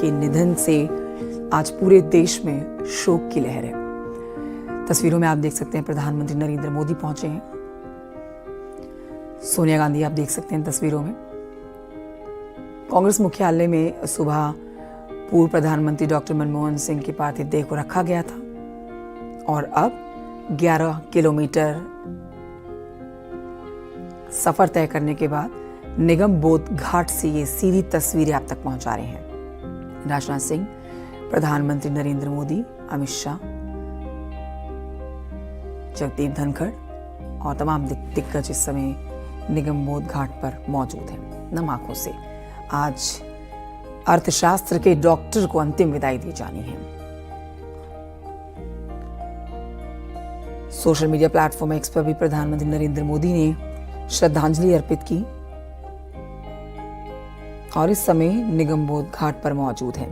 के निधन से आज पूरे देश में शोक की लहर है। तस्वीरों में आप देख सकते हैं प्रधानमंत्री नरेंद्र मोदी पहुंचे हैं। सोनिया गांधी आप देख सकते हैं तस्वीरों में। कांग्रेस मुख्यालय में सुबह पूर्व प्रधानमंत्री डॉक्टर मनमोहन सिंह की पार्थिव देह को रखा गया था और अब 11 किलोमीटर सफर तय करने के बाद निगम बोध घाट से ये सीधी तस्वीरें आप तक पहुंचा रहे हैं। राजनाथ सिंह, प्रधानमंत्री नरेंद्र मोदी, अमित शाह, जगदीप धनखड़ और तमाम दिग्गज इस समय निगम बोध घाट पर मौजूद हैं। नम आंखों से आज अर्थशास्त्र के डॉक्टर को अंतिम विदाई दी जानी है। सोशल मीडिया प्लेटफॉर्म एक्स पर भी प्रधानमंत्री नरेंद्र मोदी ने श्रद्धांजलि अर्पित की और इस समय निगम बोध घाट पर मौजूद हैं।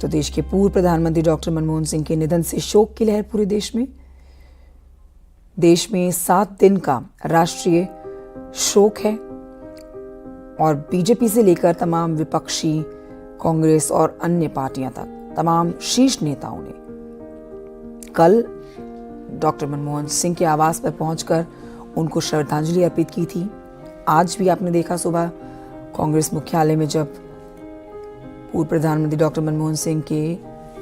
तो देश के पूर्व प्रधानमंत्री डॉक्टर मनमोहन सिंह के निधन से शोक की लहर पूरे देश में। देश में 7 दिन का राष्ट्रीय शोक है और बीजेपी से लेकर तमाम विपक्षी, कांग्रेस और अन्य पार्टियां तक तमाम शीर्ष नेताओं ने कल डॉक्टर मनमोहन सिंह के आवास पर पहुंचकर उनको श्रद्धांजलि अर्पित की थी। आज भी आपने देखा सुबह कांग्रेस मुख्यालय में जब पूर्व प्रधानमंत्री डॉक्टर मनमोहन सिंह के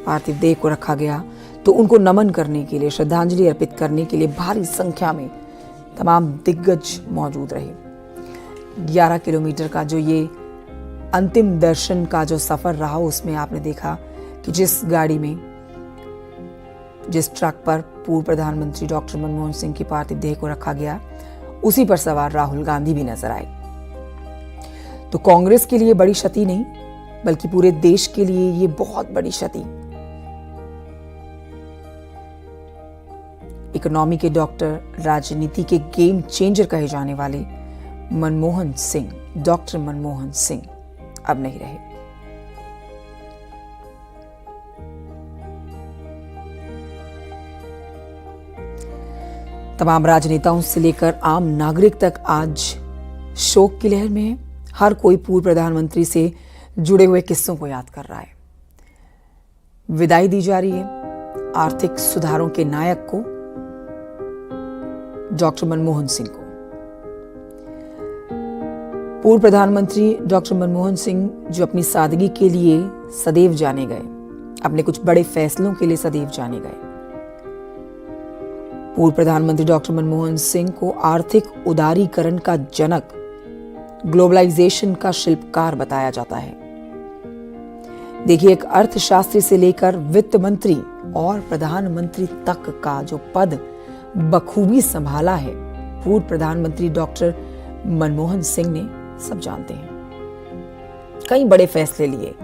पार्थिव देह को रखा गया तो उनको नमन करने के लिए, श्रद्धांजलि अर्पित करने के लिए भारी संख्या में तमाम दिग्गज मौजूद रहे। 11 किलोमीटर का जो ये अंतिम दर्शन का जो सफर रहा उसमें आपने देखा कि जिस गाड़ी में, जिस ट्रक पर पूर्व प्रधानमंत्री डॉक्टर मनमोहन सिंह की पार्थिव देह को रखा गया उसी पर सवार राहुल गांधी भी नजर आए। तो कांग्रेस के लिए बड़ी क्षति नहीं बल्कि पूरे देश के लिए ये बहुत बड़ी क्षति। इकोनॉमी के डॉक्टर, राजनीति के गेम चेंजर कहे जाने वाले मनमोहन सिंह, डॉक्टर मनमोहन सिंह अब नहीं रहे। तमाम राजनेताओं से लेकर आम नागरिक तक आज शोक की लहर में है। हर कोई पूर्व प्रधानमंत्री से जुड़े हुए किस्सों को याद कर रहा है। विदाई दी जा रही है आर्थिक सुधारों के नायक को, डॉक्टर मनमोहन सिंह को। पूर्व प्रधानमंत्री डॉक्टर मनमोहन सिंह जो अपनी सादगी के लिए सदैव जाने गए, अपने कुछ बड़े फैसलों के लिए सदैव जाने गए। पूर्व प्रधानमंत्री डॉक्टर मनमोहन सिंह को आर्थिक उदारीकरण का जनक, ग्लोबलाइजेशन का शिल्पकार बताया जाता है। देखिए, एक अर्थशास्त्री से लेकर वित्त मंत्री और प्रधानमंत्री तक का जो पद बखूबी संभाला है पूर्व प्रधानमंत्री डॉक्टर मनमोहन सिंह ने, सब जानते हैं। कई बड़े फैसले लिए,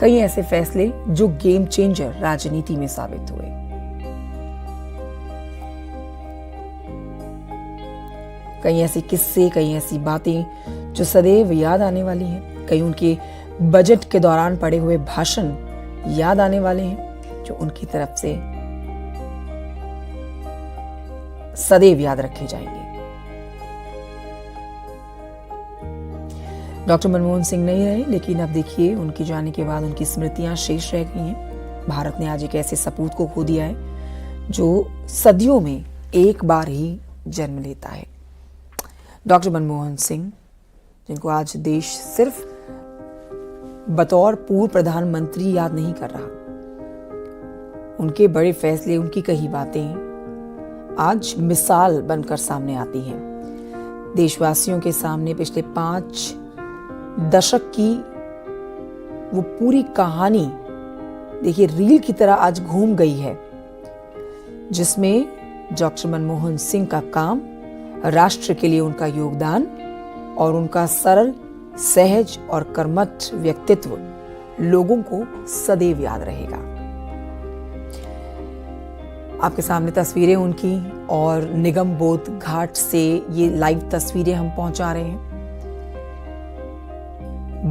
कई ऐसे फैसले जो गेम चेंजर राजनीति में साबित हुए। कई ऐसे किस्से, कई ऐसी बातें जो सदैव याद आने वाली हैं। कई उनके बजट के दौरान पड़े हुए भाषण याद आने वाले हैं जो उनकी तरफ से सदैव याद रखे जाएंगे। डॉक्टर मनमोहन सिंह नहीं रहे, लेकिन अब देखिए उनके जाने के बाद उनकी स्मृतियां शेष रह गई हैं। भारत ने आज एक ऐसे सपूत को खो दिया है जो सदियों में एक बार ही जन्म लेता है। डॉक्टर मनमोहन सिंह, जिनको आज देश सिर्फ बतौर पूर्व प्रधानमंत्री याद नहीं कर रहा, उनके बड़े फैसले, उनकी कही बातें आज मिसाल बनकर सामने आती हैं। देशवासियों के सामने पिछले 5 दशक की वो पूरी कहानी देखिए रील की तरह आज घूम गई है, जिसमें डॉक्टर मनमोहन सिंह का काम, राष्ट्र के लिए उनका योगदान और उनका सरल, सहज और कर्मठ व्यक्तित्व लोगों को सदैव याद रहेगा। आपके सामने तस्वीरें उनकी और निगम बोध घाट से ये लाइव तस्वीरें हम पहुंचा रहे हैं।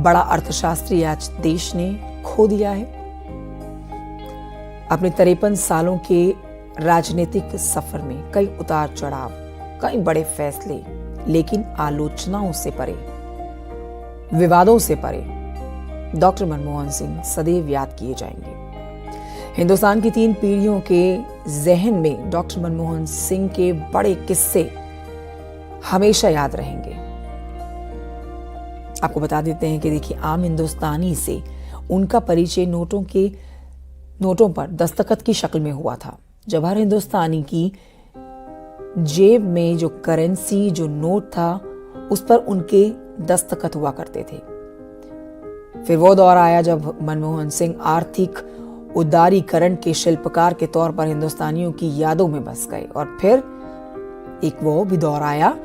बड़ा अर्थशास्त्री आज देश ने खो दिया है। अपने 53 सालों के राजनीतिक सफर में कई उतार चढ़ाव, कई बड़े फैसले, लेकिन आलोचनाओं से परे, विवादों से परे डॉक्टर मनमोहन सिंह सदैव याद किए जाएंगे। हिंदुस्तान की 3 पीढ़ियों के जहन में डॉक्टर मनमोहन सिंह के बड़े किस्से हमेशा याद रहेंगे। आपको बता देते हैं कि देखिए, आम हिंदुस्तानी से उनका परिचय नोटों पर दस्तखत की शक्ल में हुआ था। जब हर हिंदुस्तानी की जेब में जो करेंसी, जो नोट था, उस पर उनके दस्तखत हुआ करते थे। फिर वो दौर आया जब मनमोहन सिंह आर्थिक उदारीकरण के शिल्पकार के तौर पर हिंदुस्तानियों की यादों में बस गए। और फिर एक वो भी दौर आया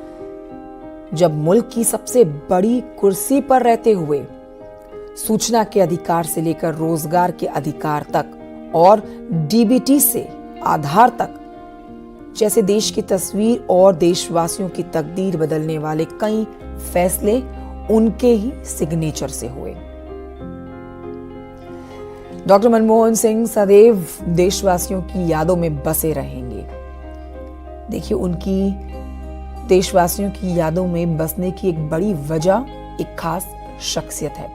जब मुल्क की सबसे बड़ी कुर्सी पर रहते हुए सूचना के अधिकार से लेकर रोजगार के अधिकार तक और डीबीटी से आधार तक जैसे देश की तस्वीर और देशवासियों की तकदीर बदलने वाले कई फैसले उनके ही सिग्नेचर से हुए। डॉक्टर मनमोहन सिंह सदैव देशवासियों की यादों में बसे रहेंगे। देखिए, उनकी देशवासियों की यादों में बसने की एक बड़ी वजह एक खास शख्सियत है,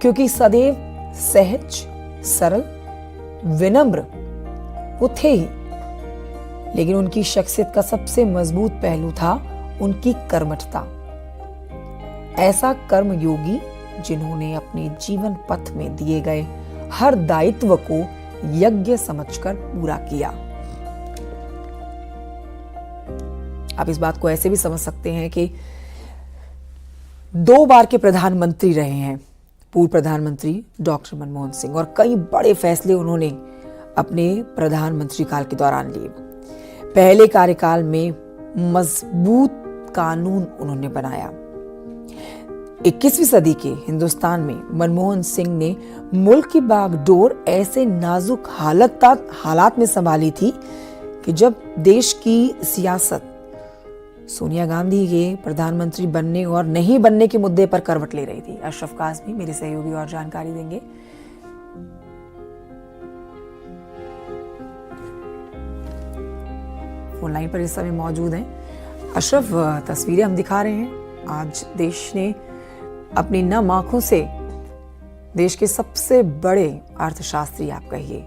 क्योंकि सदैव सहज, सरल, विनम्र वो थे ही, लेकिन उनकी शख्सियत का सबसे मजबूत पहलू था उनकी कर्मठता। ऐसा कर्मयोगी जिन्होंने अपने जीवन पथ में दिए गए हर दायित्व को यज्ञ समझकर पूरा किया। आप इस बात को ऐसे भी समझ सकते हैं कि 2 बार के प्रधानमंत्री रहे हैं पूर्व प्रधानमंत्री डॉक्टर मनमोहन सिंह, और कई बड़े फैसले उन्होंने अपने प्रधानमंत्री काल के दौरान लिए। पहले कार्यकाल में मजबूत कानून उन्होंने बनाया। 21वीं सदी के हिंदुस्तान में मनमोहन सिंह ने मुल्क की बागडोर ऐसे नाजुक हालात में संभाली थी कि जब देश की सियासत सोनिया गांधी के प्रधानमंत्री बनने और नहीं बनने के मुद्दे पर करवट ले रही थी। अशरफ काज़मी मेरे सहयोगी और जानकारी देंगे। फोन लाइन पर इस समय मौजूद हैं अशरफ। तस्वीरें हम दिखा रहे हैं, आज देश ने अपनी नम आंखों से देश के सबसे बड़े अर्थशास्त्री, आप कहिए,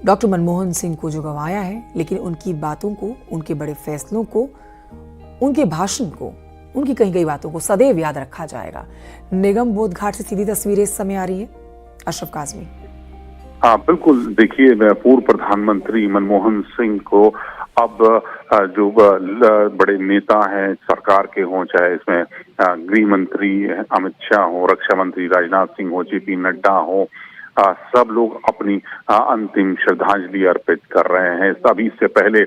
डॉक्टर मनमोहन सिंह को जो गंवाया है, लेकिन उनकी बातों को, उनके बड़े फैसलों को, उनके भाषण को, उनकी कही गई बातों को सदैव याद रखा जाएगा। निगम बोध घाट से सीधी तस्वीरें इस समय आ रही है, अशरफ काज़मी। हाँ बिल्कुल, देखिए, पूर्व प्रधानमंत्री मनमोहन सिंह को अब जो बड़े नेता हैं सरकार के हों, चाहे इसमें गृह मंत्री अमित शाह हो, रक्षा मंत्री राजनाथ सिंह हो, जेपी नड्डा हो, सब लोग अपनी अंतिम श्रद्धांजलि अर्पित कर रहे हैं। अभी इससे पहले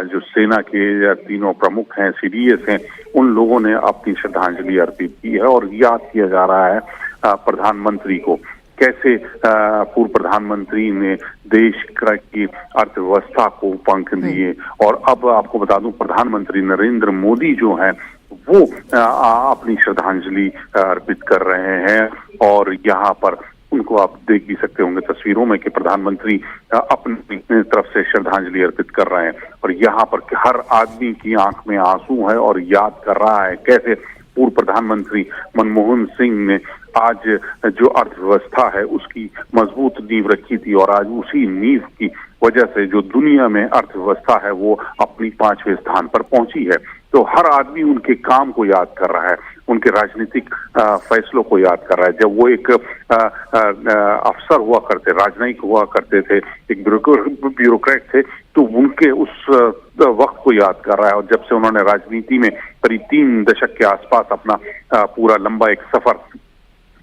जो सेना के 3 प्रमुख हैं, सीडीएस हैं, उन लोगों ने अपनी श्रद्धांजलि अर्पित की है और याद किया जा रहा है प्रधानमंत्री को, कैसे पूर्व प्रधानमंत्री ने देश की अर्थव्यवस्था को पंख दिए। और अब आपको बता दूं, प्रधानमंत्री नरेंद्र मोदी जो हैं वो अपनी श्रद्धांजलि अर्पित कर रहे हैं, और यहाँ पर उनको आप देख भी सकते होंगे तस्वीरों में कि प्रधानमंत्री अपनी तरफ से श्रद्धांजलि अर्पित कर रहे हैं, और यहाँ पर हर आदमी की आंख में आंसू है और याद कर रहा है कैसे पूर्व प्रधानमंत्री मनमोहन सिंह ने आज जो अर्थव्यवस्था है उसकी मजबूत नींव रखी थी, और आज उसी नींव की वजह से जो दुनिया में अर्थव्यवस्था है वो अपनी 5वें स्थान पर पहुंची है। तो हर आदमी उनके काम को याद कर रहा है, उनके राजनीतिक फैसलों को याद कर रहा है। जब वो एक अफसर हुआ करते, राजनयिक हुआ करते थे, एक ब्यूरोक्रेट थे, तो उनके उस वक्त को याद कर रहा है। और जब से उन्होंने राजनीति में करीब 3 दशक के आसपास अपना पूरा लंबा एक सफर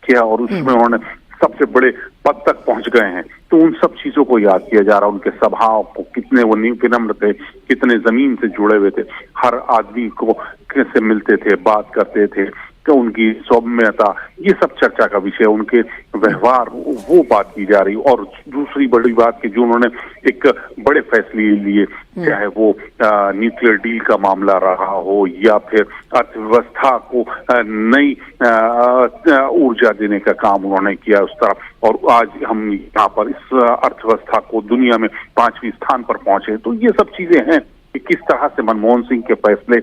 किया और उसमें उन्होंने सबसे बड़े पद तक पहुंच गए हैं, तो उन सब चीजों को याद किया जा रहा है। उनके स्वभाव को, कितने वो विनम्र थे, कितने जमीन से जुड़े हुए थे, हर आदमी को कैसे मिलते थे, बात करते थे, कि उनकी सौम्यता, ये सब चर्चा का विषय, उनके व्यवहार, वो बात की जा रही। और दूसरी बड़ी बात कि जो उन्होंने एक बड़े फैसले लिए, चाहे वो न्यूक्लियर डील का मामला रहा हो या फिर अर्थव्यवस्था को नई ऊर्जा देने का काम उन्होंने किया उस तरफ, और आज हम यहाँ पर इस अर्थव्यवस्था को दुनिया में 5वें स्थान पर पहुंचे। तो ये सब चीजें हैं कि किस तरह से मनमोहन सिंह के फैसले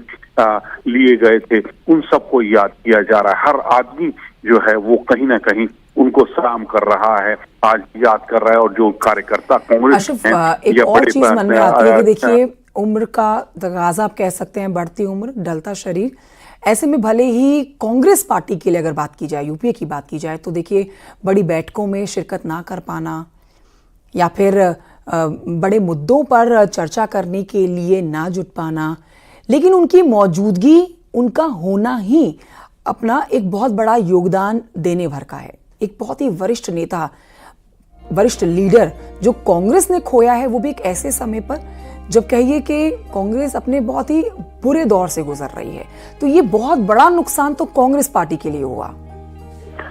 लिए गए थे, उन सबको याद किया जा रहा है। हर आदमी जो है वो कहीं ना कहीं उनको सलाम कर रहा है, आज याद कर रहा है। और जो कार्यकर्ता कांग्रेस एक और चीज मन में आती है कि देखिए उम्र का तकाजा आप कह सकते हैं, बढ़ती उम्र, ढलता शरीर। ऐसे में भले ही कांग्रेस पार्टी के लिए अगर बात की जाए, यूपीए की बात की जाए, तो देखिए बड़ी बैठकों में शिरकत ना कर पाना या फिर बड़े मुद्दों पर चर्चा करने के लिए ना जुट पाना, लेकिन उनकी मौजूदगी, उनका होना ही अपना एक बहुत बड़ा योगदान देने भर का है। एक बहुत ही वरिष्ठ नेता, वरिष्ठ लीडर जो कांग्रेस ने खोया है, वो भी एक ऐसे समय पर जब कहिए कि कांग्रेस अपने बहुत ही बुरे दौर से गुजर रही है। तो ये बहुत बड़ा नुकसान तो कांग्रेस पार्टी के लिए हुआ।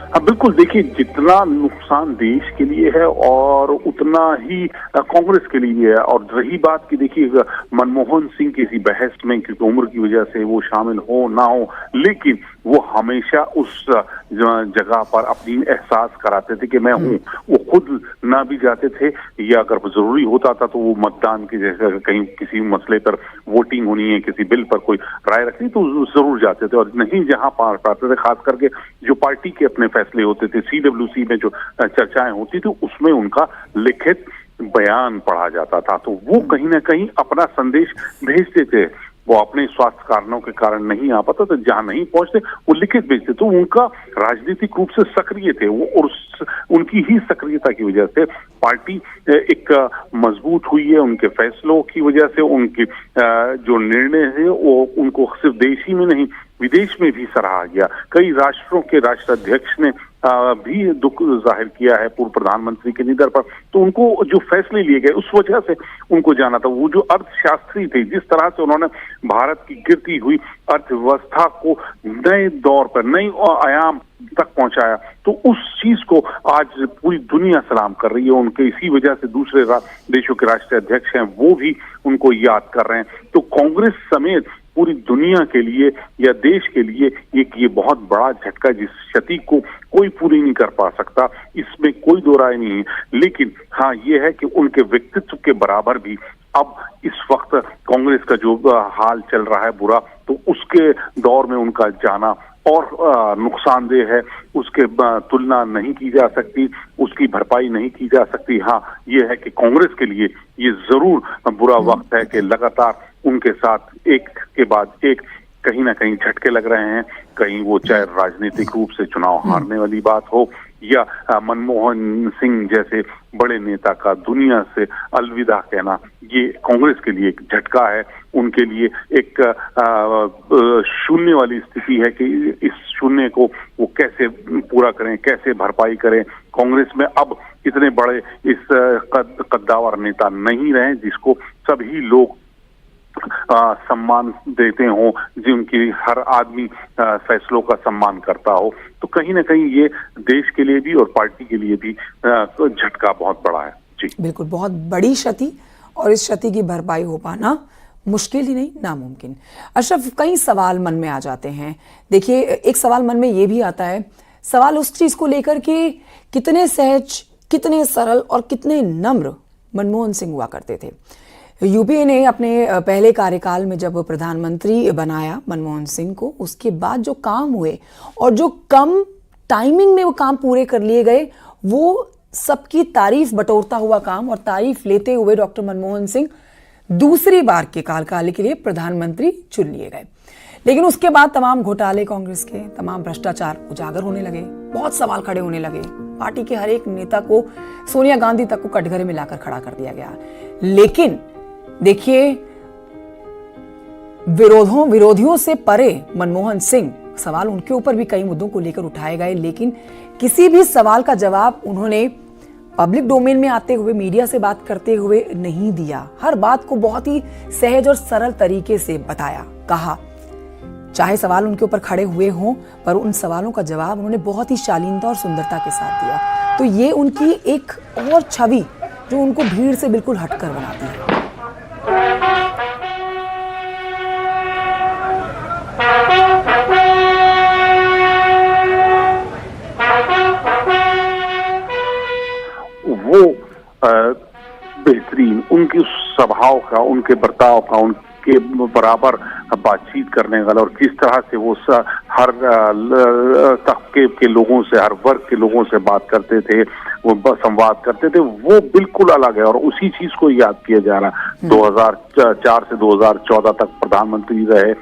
हाँ बिल्कुल, देखिए जितना नुकसान देश के लिए है और उतना ही कांग्रेस के लिए है। और रही बात कि देखिए मनमोहन सिंह किसी बहस में क्योंकि उम्र की वजह से वो शामिल हो ना हो, लेकिन वो हमेशा उस जगह पर अपनी एहसास कराते थे कि मैं हूँ। वो खुद ना भी जाते थे या अगर जरूरी होता था तो वो मतदान के जैसे कहीं किसी मसले पर वोटिंग होनी है, किसी बिल पर कोई राय रखनी तो जरूर जाते थे। और नहीं जहां पाते थे, खास करके जो पार्टी के अपने फैसले होते थे, CWC में जो चर्चाएं होती थी उसमें उनका लिखित बयान पढ़ा जाता था। तो वो कहीं ना कहीं अपना संदेश भेजते थे। वो अपने स्वास्थ्य कारणों के कारण नहीं आ पाता, तो जहां नहीं पहुंचते वो लिखित भेजते। तो उनका राजनीतिक रूप से सक्रिय थे वो, और उनकी ही सक्रियता की वजह से पार्टी एक मजबूत हुई है। उनके फैसलों की वजह से उनके जो निर्णय है वो उनको सिर्फ देश ही में नहीं विदेश में भी सराहा गया। कई राष्ट्रों के राष्ट्राध्यक्ष ने भी दुख जाहिर किया है पूर्व प्रधानमंत्री के निधन पर। तो उनको जो फैसले लिए गए उस वजह से उनको जाना था। वो जो अर्थशास्त्री थे, जिस तरह से उन्होंने भारत की गिरती हुई अर्थव्यवस्था को नए दौर पर, नई आयाम तक पहुंचाया, तो उस चीज को आज पूरी दुनिया सलाम कर रही है। उनके इसी वजह से दूसरे देशों के राष्ट्राध्यक्ष हैं वो भी उनको याद कर रहे हैं। तो कांग्रेस समेत पूरी दुनिया के लिए या देश के लिए एक ये बहुत बड़ा झटका, जिस क्षति को कोई पूरी नहीं कर पा सकता, इसमें कोई दो राय नहीं है। लेकिन हाँ ये है कि उनके व्यक्तित्व के बराबर भी अब इस वक्त कांग्रेस का जो हाल चल रहा है बुरा, तो उसके दौर में उनका जाना और नुकसानदेह है। उसके तुलना नहीं की जा सकती, उसकी भरपाई नहीं की जा सकती। हाँ ये है कि कांग्रेस के लिए ये जरूर बुरा वक्त है कि लगातार उनके साथ एक के बाद एक कहीं ना कहीं झटके लग रहे हैं। कहीं वो चाहे राजनीतिक रूप से चुनाव हारने वाली बात हो या मनमोहन सिंह जैसे बड़े नेता का दुनिया से अलविदा कहना, ये कांग्रेस के लिए एक झटका है। उनके लिए एक शून्य वाली स्थिति है कि इस शून्य को वो कैसे पूरा करें, कैसे भरपाई करें। कांग्रेस में अब इतने बड़े इस कद्दावर नेता नहीं रहे जिसको सभी लोग सम्मान देते हो, जिनकी हर आदमी फैसलों का सम्मान करता हो। तो कहीं ना कहीं ये देश के लिए भी और पार्टी के लिए भी झटका बहुत बड़ा है। जी बिल्कुल, बहुत बड़ी क्षति, और इस क्षति की भरपाई हो पाना मुश्किल ही नहीं, नामुमकिन। अशरफ, कई सवाल मन में आ जाते हैं। देखिए एक सवाल मन में ये भी आता है, सवाल उस चीज को लेकर के कितने सहज, कितने सरल और कितने नम्र मनमोहन सिंह हुआ करते थे। यूपीए ने अपने पहले कार्यकाल में जब प्रधानमंत्री बनाया मनमोहन सिंह को, उसके बाद जो काम हुए और जो कम टाइमिंग में वो काम पूरे कर लिए गए, वो सबकी तारीफ बटोरता हुआ काम, और तारीफ लेते हुए डॉक्टर मनमोहन सिंह दूसरी बार के कार्यकाल के लिए प्रधानमंत्री चुन लिए गए। लेकिन उसके बाद तमाम घोटाले कांग्रेस के, तमाम भ्रष्टाचार उजागर होने लगे, बहुत सवाल खड़े होने लगे। पार्टी के हर एक नेता को, सोनिया गांधी तक को कटघरे में लाकर खड़ा कर दिया गया। लेकिन देखिए विरोधियों से परे मनमोहन सिंह, सवाल उनके ऊपर भी कई मुद्दों को लेकर उठाए गए, लेकिन किसी भी सवाल का जवाब उन्होंने पब्लिक डोमेन में आते हुए, मीडिया से बात करते हुए नहीं दिया। हर बात को बहुत ही सहज और सरल तरीके से बताया, कहा। चाहे सवाल उनके ऊपर खड़े हुए हों, पर उन सवालों का जवाब उन्होंने बहुत ही शालीनता और सुंदरता के साथ दिया। तो ये उनकी एक और छवि जो उनको भीड़ से बिल्कुल हटकर बनाती है। वो बेहतरीन, उनकी स्वभाव का, उनके बर्ताव का, उनके बराबर बातचीत करने वाला और किस तरह से वो हर तबके के लोगों से, हर वर्ग के लोगों से बात करते थे, वो संवाद करते थे, वो बिल्कुल अलग है और उसी चीज को याद किया जा रहा। 2004 से 2014 तक प्रधानमंत्री रहे।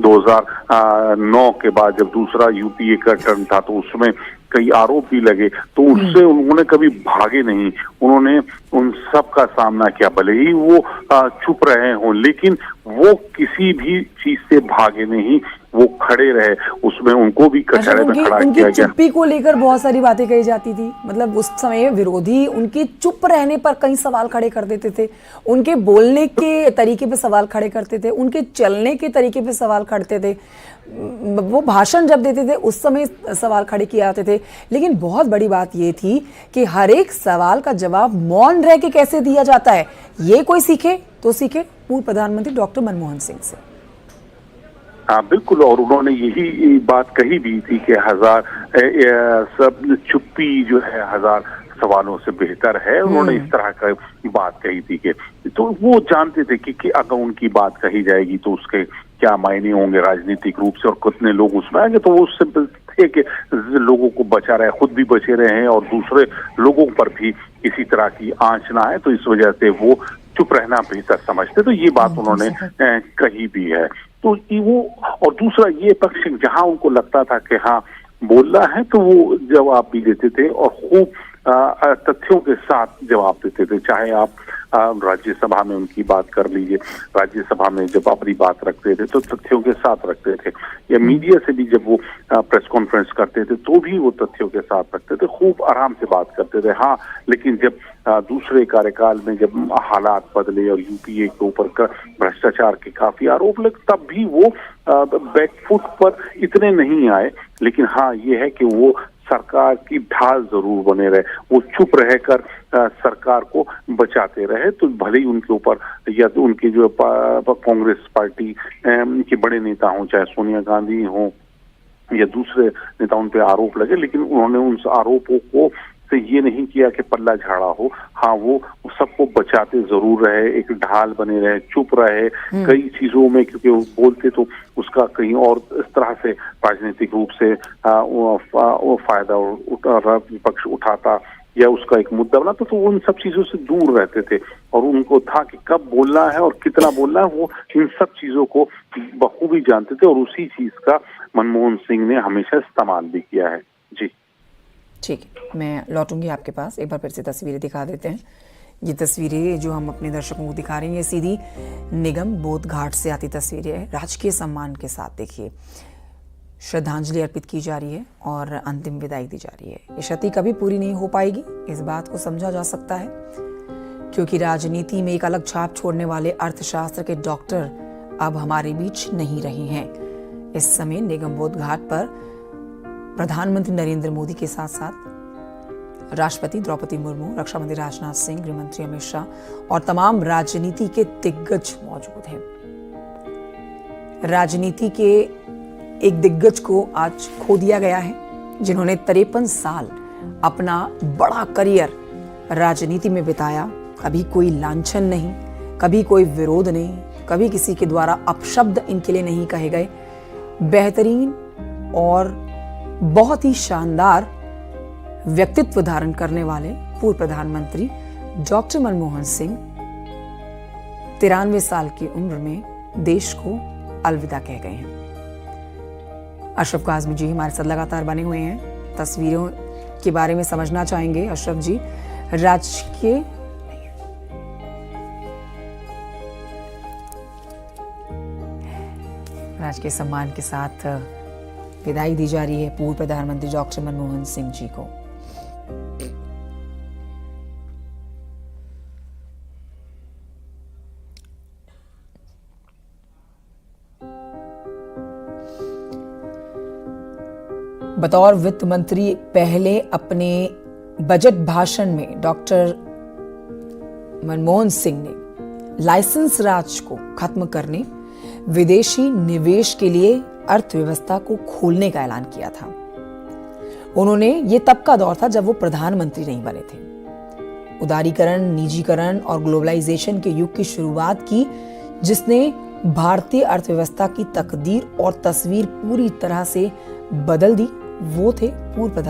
2009 के बाद जब दूसरा यूपीए का टर्न था तो उसमें कई आरोप भी लगे, तो उससे उन्होंने कभी भागे नहीं, उन्होंने उन सब का सामना किया। भले ही वो चुप रहे हों, लेकिन वो किसी भी चीज से भागे नहीं, वो खड़े रहे, उसमें उनको भी कटहरे में खड़ा किया गया। चुप्पी को लेकर बहुत सारी बातें कही जाती थी, मतलब उस समय विरोधी उनके चुप रहने पर कई सवाल खड़े कर देते थे, उनके बोलने के तरीके पे सवाल खड़े करते थे, उनके चलने के तरीके पे सवाल करते थे, वो भाषण जब देते थे उस समय सवाल खड़े किए जाते थे। लेकिन बहुत बड़ी बात ये थी कि हर एक सवाल का जवाब मौन रह के कैसे दिया जाता है, ये कोई सीखे तो सीखे पूर्व प्रधानमंत्री डॉक्टर मनमोहन सिंह से। हाँ बिल्कुल, और उन्होंने यही बात कही भी थी कि सब चुप्पी जो है 1000 सवालों से बेहतर है। उन्होंने इस तरह का बात कही थी कि तो वो जानते थे कि अगर उनकी बात कही जाएगी तो उसके क्या मायने होंगे राजनीतिक रूप से और कितने लोग उसमें आएंगे। तो वो उससे थे कि लोगों को बचा रहे, खुद भी बचे रहे हैं और दूसरे लोगों पर भी किसी तरह की आंच ना आए, तो इस वजह से वो चुप रहना बेहतर समझते। तो ये बात उन्होंने कही भी है। तो वो और दूसरा ये पक्ष जहां उनको लगता था कि हाँ बोलना है तो वो जवाब भी देते थे और खूब तथ्यों के साथ जवाब देते थे। चाहे आप राज्यसभा में उनकी बात कर लीजिए, राज्यसभा में जब अपनी बात रखते थे तो तथ्यों के साथ रखते थे, या मीडिया से भी जब वो प्रेस कॉन्फ्रेंस करते थे तो भी वो तथ्यों के साथ रखते थे, खूब आराम से बात करते थे। हाँ, लेकिन जब दूसरे कार्यकाल में जब हालात बदले और यूपीए के ऊपर भ्रष्टाचार के काफी आरोप लगे, तब भी वो बैकफुट पर इतने नहीं आए। लेकिन हाँ, ये है कि वो सरकार की ढाल जरूर बने रहे, वो चुप रहकर सरकार को बचाते रहे। तो भले ही उनके ऊपर या तो उनके जो कांग्रेस पार्टी के बड़े नेता हों, चाहे सोनिया गांधी हों या दूसरे नेता, उन पे आरोप लगे, लेकिन उन्होंने उन आरोपों को से ये नहीं किया कि पल्ला झाड़ा हो। हाँ, वो सबको बचाते जरूर रहे, एक ढाल बने रहे, चुप रहे कई चीजों में, क्योंकि वो बोलते तो उसका कहीं और इस तरह से राजनीतिक रूप से वो फायदा विपक्ष उठाता या उसका एक मुद्दा बना, तो उन सब चीजों से दूर रहते थे और उनको था कि कब बोलना है और कितना बोलना है, वो इन सब चीजों को बखूबी जानते थे और उसी चीज का मनमोहन सिंह ने हमेशा इस्तेमाल भी किया है। जी ठीक है, मैं लौटूंगी आपके पास, एक बार फिर से तस्वीरें दिखा देते हैं। ये तस्वीरें जो हम अपने दर्शकों को दिखा रहे हैं, ये सीधी निगम बोध घाट से आती तस्वीरें हैं। राजकीय सम्मान के साथ देखिए श्रद्धांजलि अर्पित की जा रही है और अंतिम विदाई दी जा रही है। ये क्षति कभी पूरी नहीं हो पाएगी, इस बात को समझा जा सकता है, क्योंकि राजनीति में एक अलग छाप छोड़ने वाले अर्थशास्त्र के डॉक्टर अब हमारे बीच नहीं रहे हैं। इस समय निगम बोध घाट पर प्रधानमंत्री नरेंद्र मोदी के साथ साथ राष्ट्रपति द्रौपदी मुर्मू, रक्षा मंत्री राजनाथ सिंह, गृह मंत्री अमित शाह और तमाम राजनीति के दिग्गज मौजूद हैं। राजनीति के एक दिग्गज को आज खो दिया गया है, जिन्होंने 53 साल अपना बड़ा करियर राजनीति में बिताया। कभी कोई लांछन नहीं, कभी कोई विरोध नहीं, कभी किसी के द्वारा अपशब्द इनके लिए नहीं कहे गए। बेहतरीन और बहुत ही शानदार व्यक्तित्व धारण करने वाले पूर्व प्रधानमंत्री डॉक्टर मनमोहन सिंह 93 साल की उम्र में देश को अलविदा कह गए हैं। अशरफ काज़मी जी हमारे साथ लगातार बने हुए हैं, तस्वीरों के बारे में समझना चाहेंगे। अशरफ जी, राजकीय सम्मान के साथ विदाई दी जा रही है पूर्व प्रधानमंत्री डॉक्टर मनमोहन सिंह जी को। बतौर वित्त मंत्री पहले अपने बजट भाषण में डॉक्टर मनमोहन सिंह ने लाइसेंस राज को खत्म करने, विदेशी निवेश के लिए अर्थव्यवस्था को खोलने का ऐलान किया था। उन्होंने ये तब का दौर था जब वो प्रधानमंत्री नहीं बने थे। उदारीकरण, निजीकरण और ग्लोबलाइजेशन के युग की शुरुआत की, जिसने भारतीय अर्थव्यवस्था की तकदीर और तस्वीर पूरी तरह से बदल दी, वो थे पूर्व प्रधानमंत्री